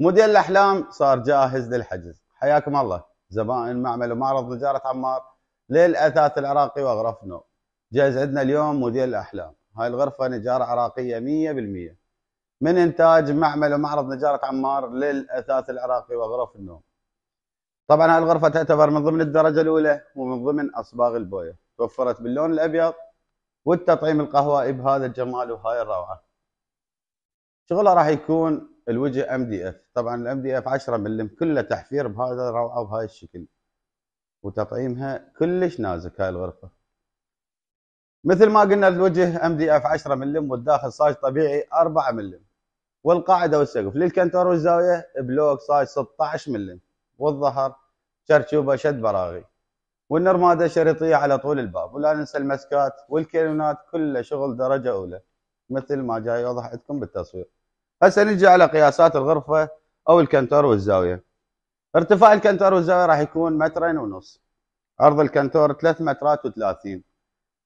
موديل الأحلام صار جاهز للحجز. حياكم الله زبائن معمل ومعرض نجارة عمار للأثاث العراقي وأغراف النوم. جاهز عندنا اليوم موديل الأحلام. هاي الغرفة نجارة عراقية 100% من إنتاج معمل ومعرض نجارة عمار للأثاث العراقي وأغراف النوم. طبعا هاي الغرفة تعتبر من ضمن الدرجة الأولى ومن ضمن أصباغ البوية، توفرت باللون الأبيض والتطعيم القهوائي بهذا الجمال وهاي الروعة. شغلها راح يكون الوجه ام دي اف، طبعا الام دي اف 10 ملم كله تحفير بهذا الروعه وبهاي الشكل، وتطعيمها كلش نازك. هاي الغرفه مثل ما قلنا الوجه ام دي اف 10 ملم والداخل صاج طبيعي 4 ملم، والقاعده والسقف للكنتور والزاويه بلوك صاج 16 ملم، والظهر شرشوبه شد براغي، والنرماده شريطيه على طول الباب. ولا ننسى المسكات والكيلونات كله شغل درجه اولى مثل ما جاي يوضح عندكم بالتصوير. هسه نجي على قياسات الغرفة أو الكنتور والزاوية. ارتفاع الكنتور والزاوية راح يكون 2.5 متر، عرض الكنتور 3 مترات و30،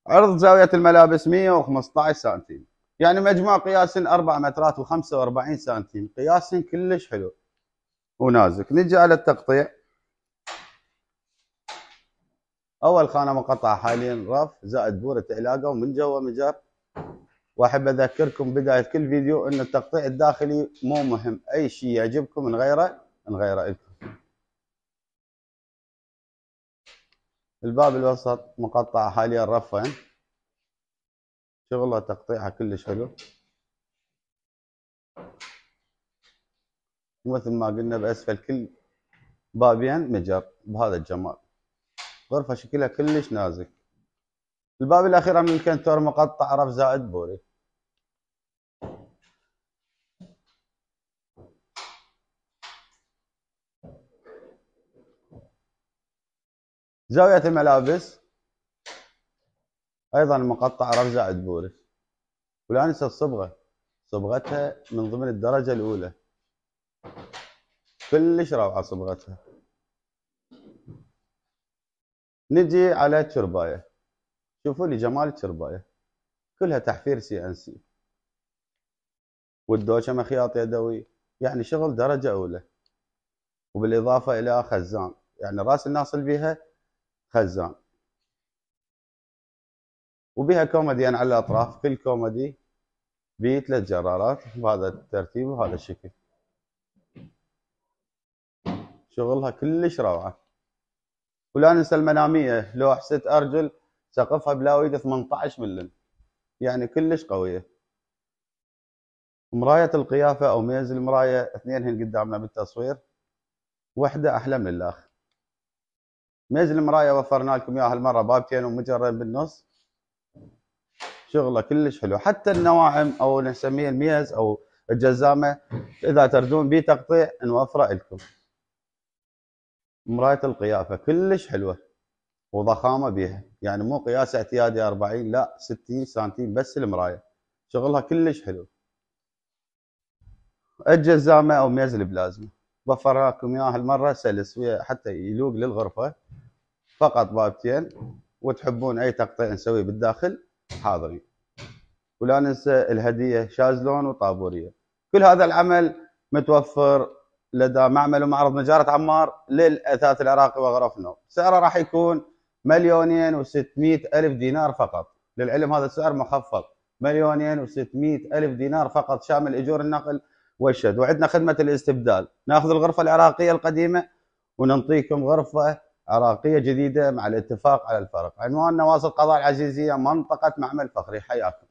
عرض زاوية الملابس 115 سنتيم، يعني مجموع قياس 4 مترات و45 سنتيم، قياس كلش حلو ونازك. نجي على التقطيع. أول خانة مقطعة حاليا رف زائد بورة علاقة ومن جوا مجر. واحب اذكركم بدايه كل فيديو ان التقطيع الداخلي مو مهم، اي شيء يعجبكم نغيره لكم. الباب الوسط مقطع حاليا رفين، شغله تقطيعها كلش حلو، ومثل ما قلنا باسفل كل بابين مجر بهذا الجمال. غرفه شكلها كلش نازك. الباب الاخير من الكنتور مقطع رف زائد بوري. زاويه الملابس ايضا مقطع رف زائد بوري. ولا ننسى الصبغه، صبغتها من ضمن الدرجه الاولى، كلش روعه صبغتها. نجي على التربايه، شوفوا لي جمال التربايه، كلها تحفير سي ان سي، والدوشه مخياط يدوي، يعني شغل درجه اولى. وبالاضافه الى خزان، يعني راس الناصل بيها خزان، وبها كوموديان على الاطراف، كل كومودي به 3 جرارات بهذا الترتيب وهذا الشكل. شغلها كلش روعه. ولا ننسى المناميه، لوح 6 ارجل، سقفها بلاويد 18 ملم، يعني كلش قويه. مرايه القيافه او ميز المرايه اثنين هن قدامنا بالتصوير، وحده احلى من الاخ. ميز المرايه وفرنا لكم اياها هالمره بابتين ومجرين بالنص، شغله كلش حلو. حتى النواعم او نسميه الميز او الجزامه اذا تردون بيه تقطيع نوفره لكم. مرايه القيافه كلش حلوه وضخامه بيها، يعني مو قياس اعتيادي 40، لا 60 سنتيم بس المرايه، شغلها كلش حلو. الجزامه او ميز البلازما وفرنا لكم اياها هالمره سلس حتى يلوق للغرفه، فقط بابتين، وتحبون اي تقطيع نسويه بالداخل حاضرين. ولا ننسى الهديه شازلون وطابوريه. كل هذا العمل متوفر لدى معمل ومعرض نجاره عمار للاثاث العراقي وغرف النوم. سعره راح يكون 2,600,000 دينار فقط. للعلم هذا السعر مخفض، 2,600,000 دينار فقط شامل اجور النقل والشد. وعندنا خدمه الاستبدال، ناخذ الغرفه العراقيه القديمه وننطيكم غرفه عراقيه جديده مع الاتفاق على الفرق. عنواننا واسط قضاء العزيزيه، منطقه معمل فخري. حياكم.